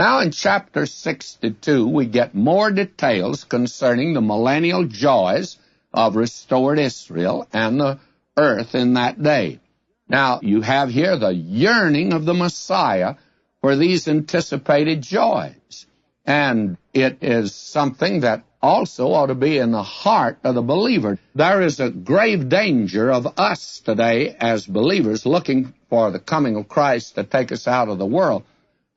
Now in chapter 62, we get more details concerning the millennial joys of restored Israel and the earth in that day. Now, you have here the yearning of the Messiah for these anticipated joys. And it is something that also ought to be in the heart of the believer. There is a grave danger of us today as believers looking for the coming of Christ to take us out of the world,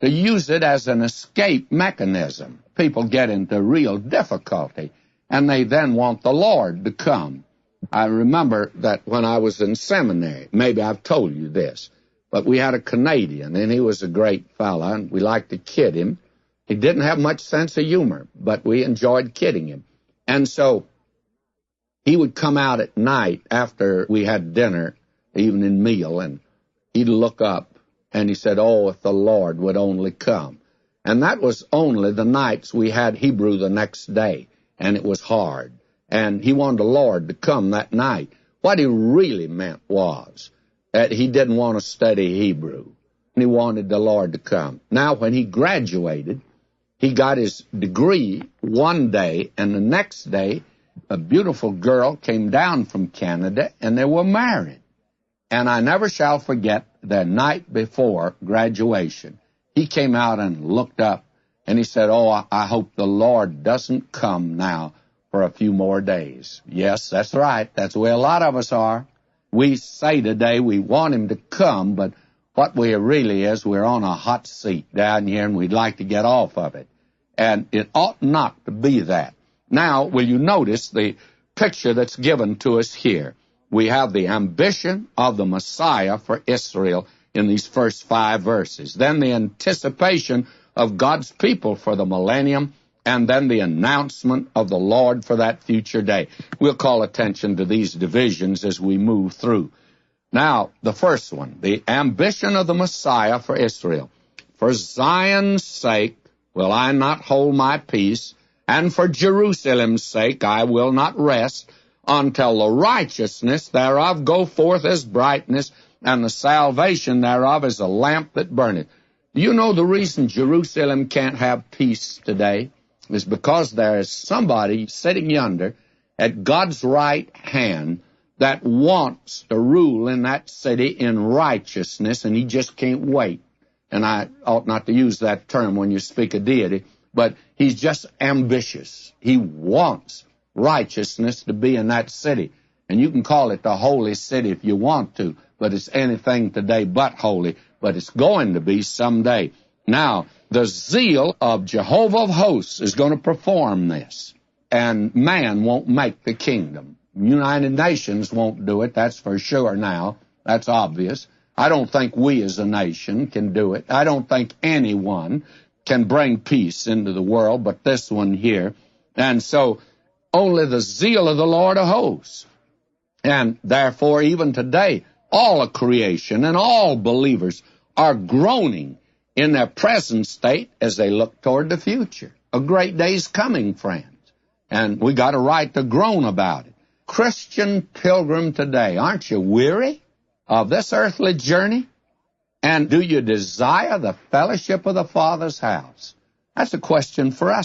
to use it as an escape mechanism. People get into real difficulty, and they then want the Lord to come. I remember that when I was in seminary, maybe I've told you this, but we had a Canadian, and he was a great fella, and we liked to kid him. He didn't have much sense of humor, but we enjoyed kidding him. And so he would come out at night after we had dinner, evening meal, and he'd look up, and he said, "Oh, if the Lord would only come." And that was only the nights we had Hebrew the next day, and it was hard. And he wanted the Lord to come that night. What he really meant was that he didn't want to study Hebrew, and he wanted the Lord to come. Now, when he graduated, he got his degree one day, and the next day, a beautiful girl came down from Canada, and they were married. And I never shall forget the night before graduation. He came out and looked up, and he said, "Oh, I hope the Lord doesn't come now for a few more days." Yes, that's right. That's the way a lot of us are. We say today we want him to come, but what we really is, we're on a hot seat down here, and we'd like to get off of it. And it ought not to be that. Now, will you notice the picture that's given to us here? We have the ambition of the Messiah for Israel in these first 5 verses. Then the anticipation of God's people for the millennium, and then the announcement of the Lord for that future day. We'll call attention to these divisions as we move through. Now, the first one, the ambition of the Messiah for Israel. "For Zion's sake will I not hold my peace, and for Jerusalem's sake I will not rest, until the righteousness thereof go forth as brightness, and the salvation thereof as a lamp that burneth." Do you know the reason Jerusalem can't have peace today? Is because there is somebody sitting yonder at God's right hand that wants to rule in that city in righteousness, and he just can't wait. And I ought not to use that term when you speak of deity, but he's just ambitious. He wants righteousness to be in that city. And you can call it the holy city if you want to, but it's anything today but holy, but it's going to be someday. Now, the zeal of Jehovah of hosts is going to perform this, and man won't make the kingdom. United Nations won't do it, that's for sure now. That's obvious. I don't think we as a nation can do it. I don't think anyone can bring peace into the world but this one here. And so only the zeal of the Lord of hosts. And therefore, even today, all of creation and all believers are groaning in their present state as they look toward the future. A great day's coming, friends, and we got a right to groan about it. Christian pilgrim today, aren't you weary of this earthly journey? And do you desire the fellowship of the Father's house? That's a question for us.